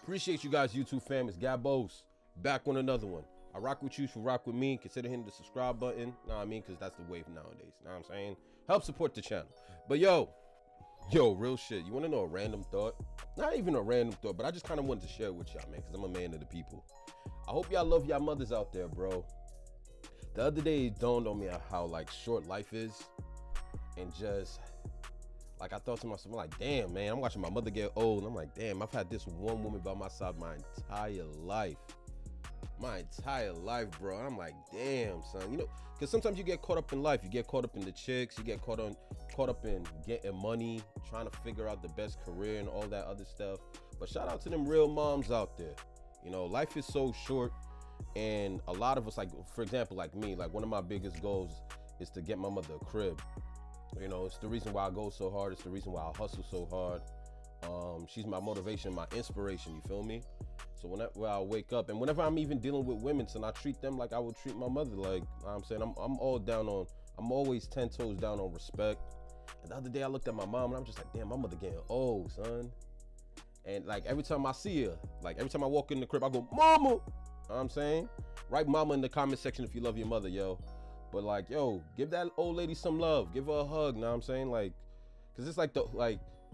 Appreciate you guys, YouTube fam. It's Gabos back on another one. I rock with you, you rock with me. Consider hitting the subscribe button. Know what I mean? Because that's the wave nowadays. Know what I'm saying? Help support the channel. But yo, real shit. You want to know a random thought? Not even a random thought, but I just kind of wanted to share with y'all, man, because I'm a man of the people. I hope y'all love y'all mothers out there, bro. The other day, it dawned on me how, like, short life is. And just, like, I thought to myself, I'm like, damn, man, I'm watching my mother get old. And I'm like, damn, I've had this one woman by my side my entire life. My entire life, bro. And I'm like, damn, son. You know, because sometimes you get caught up in life. You get caught up in the chicks. You get caught up in getting money, trying to figure out the best career and all that other stuff. But shout out to them real moms out there. You know, life is so short. And a lot of us, like, for example, like me, like one of my biggest goals is to get my mother a crib. You know, it's the reason why I go so hard. It's the reason why I hustle so hard. She's my motivation, my inspiration, you feel me? So whenever I wake up and whenever I'm even dealing with women, so I treat them like I would treat my mother. Like, I'm saying, I'm always 10 toes down on respect. And the other day I looked at my mom and I'm just like, damn, my mother getting old, son. And like every time I see her, like every time I walk in the crib, I go, mama. You know what I'm saying? Write mama in the comment section if you love your mother, yo. But like, yo, give that old lady some love. Give her a hug, know what I'm saying? Like, cause it's like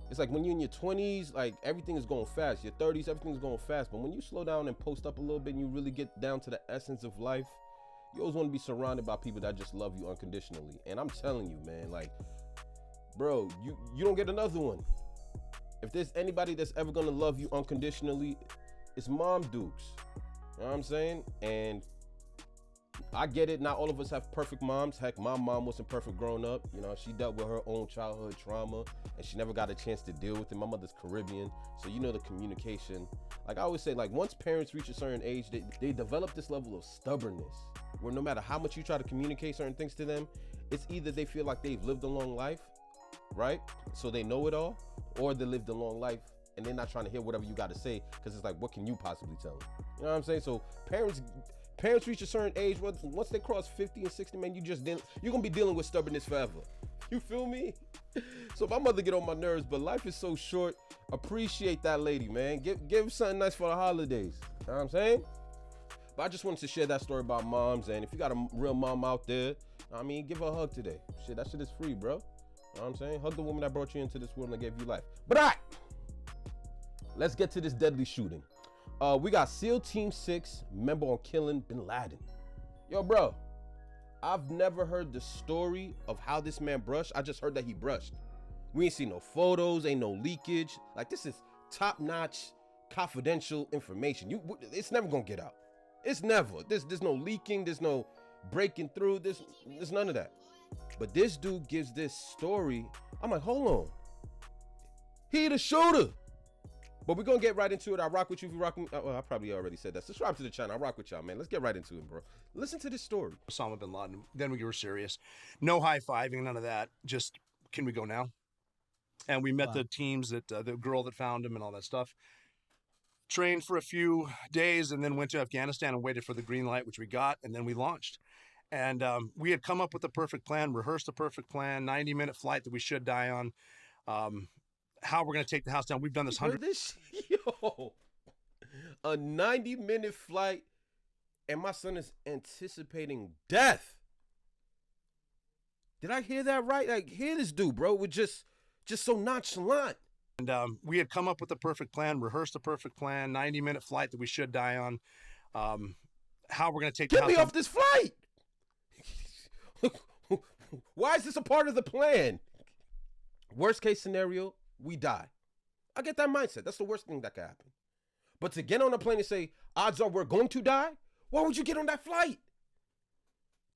it's like when you're in your 20s, like everything is going fast. Your 30s, everything's going fast. But when you slow down and post up a little bit and you really get down to the essence of life, you always want to be surrounded by people that just love you unconditionally. And I'm telling you, man, like, bro, you don't get another one. If there's anybody that's ever gonna love you unconditionally, it's Mom Dukes. You know what I'm saying? And I get it, not all of us have perfect moms. Heck, my mom wasn't perfect growing up. You know, she dealt with her own childhood trauma and she never got a chance to deal with it. My mother's Caribbean, so you know the communication. Like I always say, like once parents reach a certain age, they develop this level of stubbornness where no matter how much you try to communicate certain things to them, it's either they feel like they've lived a long life, right? So they know it all, or they lived a long life and they're not trying to hear whatever you got to say because it's like, what can you possibly tell them? You know what I'm saying? So parents reach a certain age, once they cross 50 and 60, man, you're gonna be dealing with stubbornness forever. You feel me? So my mother get on my nerves, but life is so short. Appreciate that lady, man. Give something nice for the holidays. You know what I'm saying? But I just wanted to share that story about moms, and if you got a real mom out there, I mean, give her a hug today. Shit, that shit is free, bro. You know what I'm saying? Hug the woman that brought you into this world and gave you life. But all right, let's get to this deadly shooting. We got SEAL Team 6 member on killing bin Laden. Yo, bro, I've never heard the story of how this man brushed. I just heard that he brushed. We ain't seen no photos, ain't no leakage. Like, this is top-notch, confidential information. It's never gonna get out. It's never. There's no leaking, there's no breaking through, there's none of that. But this dude gives this story. I'm like, hold on. He the shooter. But we're going to get right into it. I rock with you if you rock with me. Well, I probably already said that. Subscribe to the channel. I rock with y'all, man. Let's get right into it, bro. Listen to this story. Osama bin Laden. Then we were serious. No high-fiving, none of that. Just, can we go now? And we met the teams, the girl that found him and all that stuff. Trained for a few days and then went to Afghanistan and waited for the green light, which we got, and then we launched. And we had come up with the perfect plan, rehearsed the perfect plan, 90-minute flight that we should die on. How we're going to take the house down. We've done this Yo, a 90-minute flight, and my son is anticipating death. Did I hear that right? Like, hear this dude, bro, with just so nonchalant. And we had come up with the perfect plan, rehearsed the perfect plan, 90-minute flight that we should die on. How we're going to take the house down. Get me off this flight. Why is this a part of the plan? Worst case scenario, we die. I get that mindset. That's the worst thing that could happen. But to get on a plane and say, odds are we're going to die? Why would you get on that flight?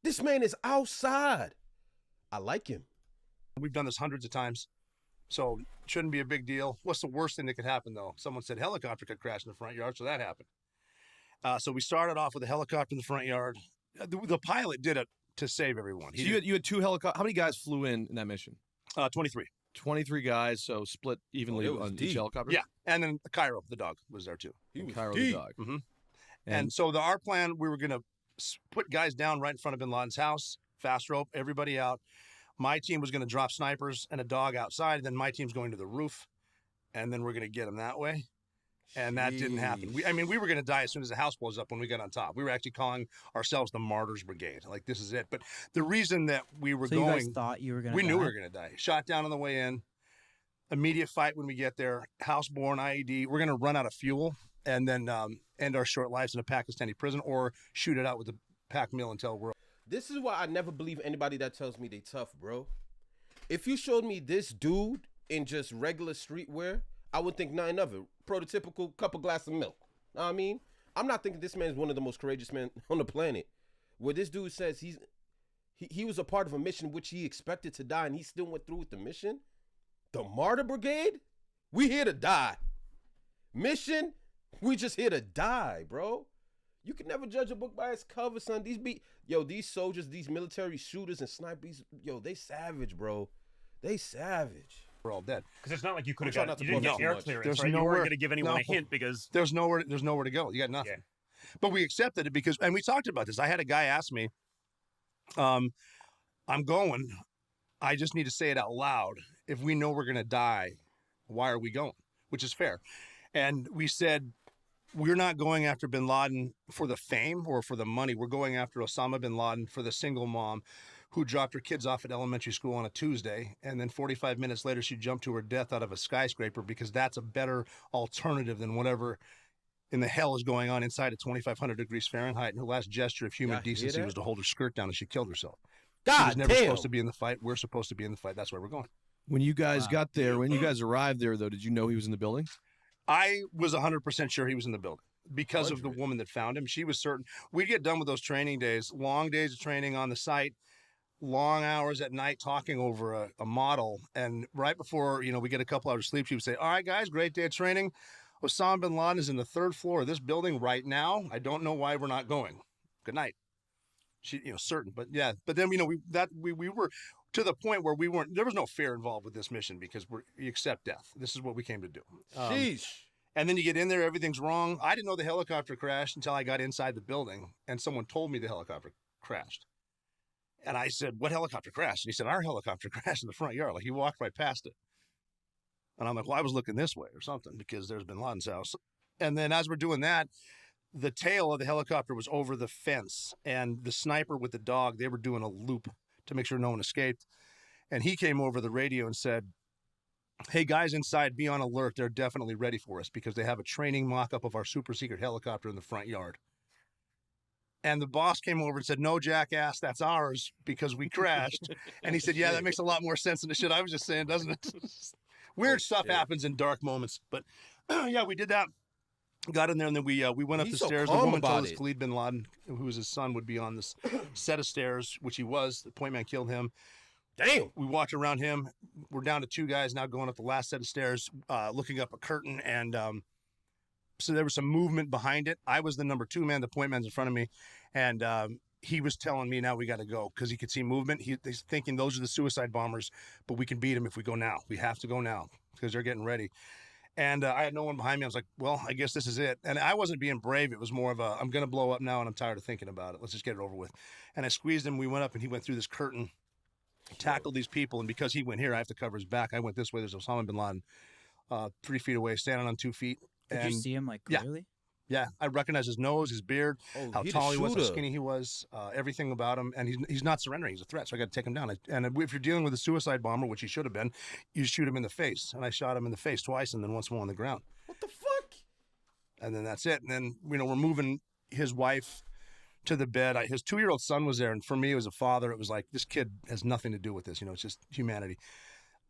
This man is outside. I like him. We've done this hundreds of times, so it shouldn't be a big deal. What's the worst thing that could happen, though? Someone said helicopter could crash in the front yard, so that happened. So we started off with a helicopter in the front yard. The pilot did it to save everyone. So you had two helicopters. How many guys flew in that mission? 23. 23 guys, so split evenly on each helicopter? Yeah, and then Cairo, the dog, was there too. Cairo, the dog. Mm-hmm. And so our plan, we were going to put guys down right in front of bin Laden's house, fast rope, everybody out. My team was going to drop snipers and a dog outside. Then my team's going to the roof, and then we're going to get them that way. And that didn't happen. I mean, we were going to die as soon as the house blows up when we got on top. We were actually calling ourselves the Martyrs Brigade. Like, this is it. But the reason that we were going... you guys thought you were going to die? We knew we were going to die. Shot down on the way in. Immediate fight when we get there. House-borne IED. We're going to run out of fuel and then end our short lives in a Pakistani prison or shoot it out with the Pac Mill until we're... This is why I never believe anybody that tells me they tough, bro. If you showed me this dude in just regular streetwear, I would think nothing of it. Prototypical couple glass of milk. Know what I mean? I'm not thinking this man's one of the most courageous men on the planet. Where this dude says he was a part of a mission which he expected to die and he still went through with the mission. The Martyr Brigade? We here to die. Mission? We just here to die, bro. You can never judge a book by its cover, son. These soldiers, these military shooters and snipers, they savage, bro. They savage. We're all dead. Because it's not like you could have got, you didn't get air clearance, There's right? You nowhere, weren't going to give anyone a hint because... There's nowhere to go. You got nothing. Yeah. But we accepted it because, and we talked about this. I had a guy ask me, I'm going. I just need to say it out loud. If we know we're going to die, why are we going? Which is fair. And we said, we're not going after bin Laden for the fame or for the money. We're going after Osama bin Laden for the single mom who dropped her kids off at elementary school on a Tuesday, and then 45 minutes later she jumped to her death out of a skyscraper because that's a better alternative than whatever in the hell is going on inside at 2,500 degrees Fahrenheit. And her last gesture of human decency was to hold her skirt down as she killed herself. She was never supposed to be in the fight. We're supposed to be in the fight. That's where we're going. When you guys got there, when you guys arrived there, though, did you know he was in the building? I was 100% sure he was in the building because of the woman that found him. She was certain. We'd get done with those training days, long days of training on the site, long hours at night talking over a model. And right before, we get a couple hours of sleep, she would say, all right, guys, great day of training. Osama bin Laden is in the 3rd floor of this building right now. I don't know why we're not going. Good night. She, certain. But yeah, but then, we were to the point where there was no fear involved with this mission because you accept death. This is what we came to do. Sheesh. And then you get in there, everything's wrong. I didn't know the helicopter crashed until I got inside the building and someone told me the helicopter crashed. And I said, what helicopter crashed? And he said, our helicopter crashed in the front yard. Like, he walked right past it. And I'm like, well, I was looking this way or something because there's bin Laden's house. And then as we're doing that, the tail of the helicopter was over the fence. And the sniper with the dog, they were doing a loop to make sure no one escaped. And he came over the radio and said, hey, guys inside, be on alert. They're definitely ready for us because they have a training mock-up of our super secret helicopter in the front yard. And the boss came over and said, no, jackass, that's ours because we crashed. And he said, yeah, that makes a lot more sense than the shit I was just saying, doesn't it? Weird stuff happens in dark moments. But yeah, we did that. Got in there, and then we went up the stairs. The woman told us Khalid bin Laden, who was his son, would be on this set of stairs, which he was. The point man killed him. Damn. We walked around him. We're down to 2 guys now going up the last set of stairs, looking up a curtain, and so there was some movement behind it. I was the number 2 man. The point man's in front of me, and he was telling me, now we got to go because he could see movement. He's thinking those are the suicide bombers, but we can beat them if we go now. We have to go now because they're getting ready. And I had no one behind me. I was like, well, I guess this is it. And I wasn't being brave. It was more of I'm going to blow up now, and I'm tired of thinking about it. Let's just get it over with. And I squeezed him. We went up, and he went through this curtain, tackled these people. And because he went here, I have to cover his back. I went this way. There's Osama bin Laden 3 feet away, standing on 2 feet. Did you see him, like, clearly? Yeah, I recognized his nose, his beard, how tall he was, how skinny he was, everything about him. And he's not surrendering. He's a threat, so I got to take him down. And if you're dealing with a suicide bomber, which he should have been, you shoot him in the face. And I shot him in the face twice and then once more on the ground. What the fuck? And then that's it. And then, we're moving his wife to the bed. His 2-year-old son was there. And for me, as a father, it was like, this kid has nothing to do with this. It's just humanity.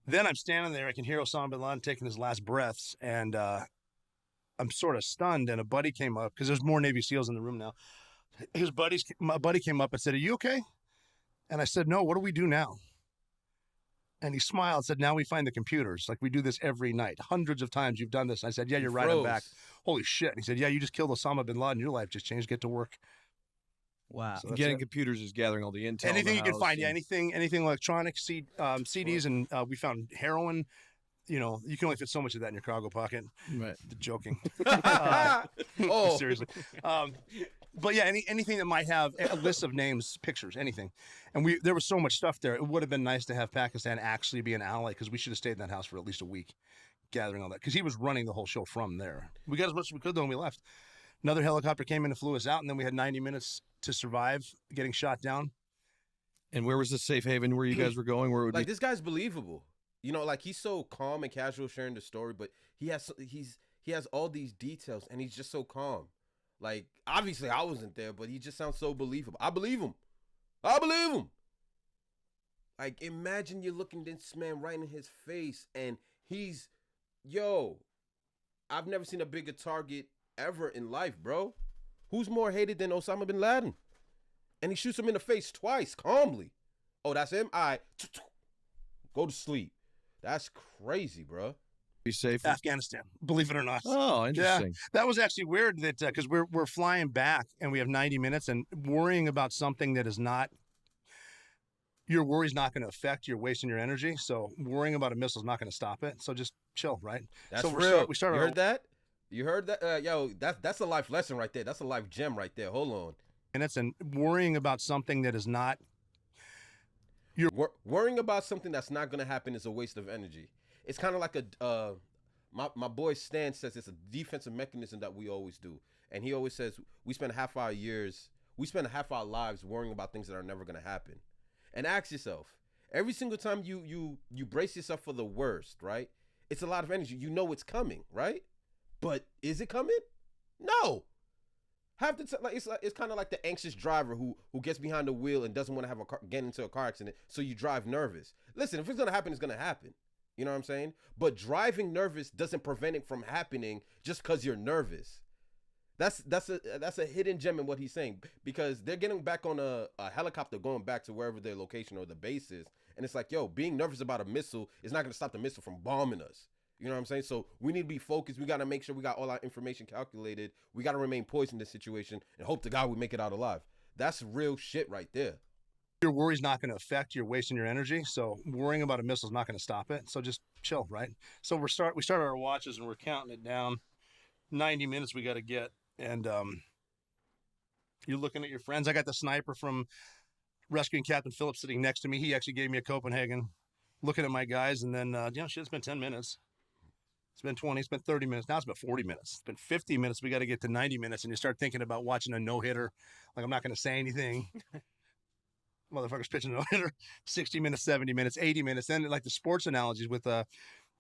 Then I'm standing there. I can hear Osama bin Laden taking his last breaths. And I'm sort of stunned, and a buddy came up because there's more Navy SEALs in the room now. My buddy came up and said, are you okay? And I said, no, what do we do now? And he smiled and said, now we find the computers. Like, we do this every night. Hundreds of times you've done this. And I said, yeah, you're right, I'm back. Holy shit. And he said, yeah, you just killed Osama bin Laden. Your life just changed. Get to work. Wow. So getting computers is gathering all the intel. Anything you can find. Yeah, anything electronic, CDs, and we found heroin. You can only fit so much of that in your cargo pocket. Right. Joking. Seriously. But yeah, anything that might have a list of names, pictures, anything. And there was so much stuff there. It would have been nice to have Pakistan actually be an ally because we should have stayed in that house for at least a week. gathering all that because he was running the whole show from there. We got as much as we could though when we left. Another helicopter came in and flew us out, and then we had 90 minutes to survive getting shot down. And where was the safe haven where you guys were going? Where it would like be? This guy's believable. You know, like he's so calm and casual sharing the story, but he has all these details, and he's just so calm. Like obviously I wasn't there, but he just sounds so believable. I believe him. I believe him. Like imagine you're looking this man right in his face, and he's, yo, I've never seen a bigger target ever in life, bro. Who's more hated than Osama bin Laden? And he shoots him in the face twice, calmly. Oh, that's him? All right. Go to sleep. That's crazy, bro. Be safe. Afghanistan, believe it or not. Oh, interesting. Yeah, that was actually weird that because we're flying back and we have 90 minutes and worrying about something that is not, your worry's not going to affect, you're wasting your energy. So worrying about a missile is not going to stop it. So just chill, right? That's so real. We started. You heard that? You heard that? Yo, that's a life lesson right there. That's a life gem right there. Hold on. Minutes and worrying about something that is not. Worrying about something that's not going to happen is a waste of energy. It's kind of like my boy Stan says it's a defensive mechanism that we always do. And he always says we spend half our lives worrying about things that are never going to happen. And ask yourself, every single time you brace yourself for the worst, right? It's a lot of energy. You know it's coming, right? But is it coming? No. It's kind of like the anxious driver who gets behind the wheel and doesn't want to get into a car accident, so you drive nervous. Listen, if it's gonna happen, it's gonna happen. You know what I'm saying? But driving nervous doesn't prevent it from happening just because you're nervous. That's a hidden gem in what he's saying, because they're getting back on a helicopter going back to wherever their location or the base is, and it's like, yo, being nervous about a missile is not gonna stop the missile from bombing us. You know what I'm saying? So we need to be focused. We got to make sure we got all our information calculated. We got to remain poised in this situation and hope to God we make it out alive. That's real shit right there. Your worry's not going to affect, you're wasting your energy. So worrying about a missile is not going to stop it. So just chill, right? So we started our watches and we're counting it down. 90 minutes we got to get. And you're looking at your friends. I got the sniper from rescuing Captain Phillips sitting next to me. He actually gave me a Copenhagen. Looking at my guys, and then, shit, it's been 10 minutes. It's been 20, it's been 30 minutes. Now it's been 40 minutes. It's been 50 minutes. We got to get to 90 minutes. And you start thinking about watching a no-hitter. Like, I'm not going to say anything. Motherfucker's pitching a no-hitter. 60 minutes, 70 minutes, 80 minutes. Then, like the sports analogies with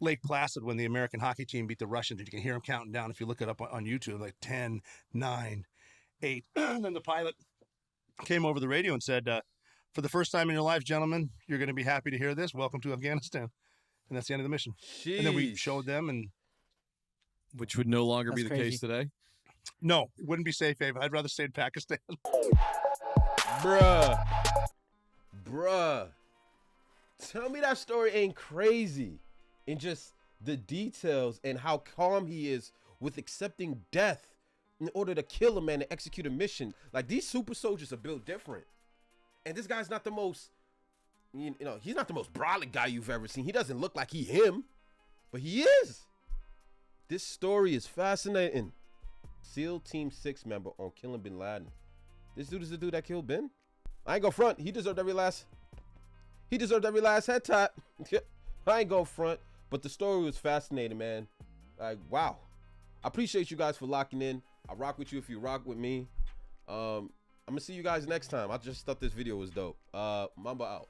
Lake Placid when the American hockey team beat the Russians. And you can hear them counting down if you look it up on YouTube. Like 10, 9, 8. And then the pilot came over the radio and said, for the first time in your lives, gentlemen, you're going to be happy to hear this. Welcome to Afghanistan. And that's the end of the mission. Jeez. And then we showed them, and which would no longer That's be the crazy. case today. No, it wouldn't be safe haven. I'd rather stay in Pakistan. Bruh. Tell me that story ain't crazy. And just the details and how calm he is with accepting death in order to kill a man and execute a mission. Like, these super soldiers are built different. And this guy's not the most, he's not the most brolic guy you've ever seen. He doesn't look like him, but he is. This story is fascinating. SEAL Team 6 member on killing bin Laden. This dude is the dude that killed Ben. I ain't gonna front. He deserved every last head tap. I ain't gonna front. But the story was fascinating, man. Like, wow. I appreciate you guys for locking in. I rock with you if you rock with me. I'm gonna see you guys next time. I just thought this video was dope. Mamba out.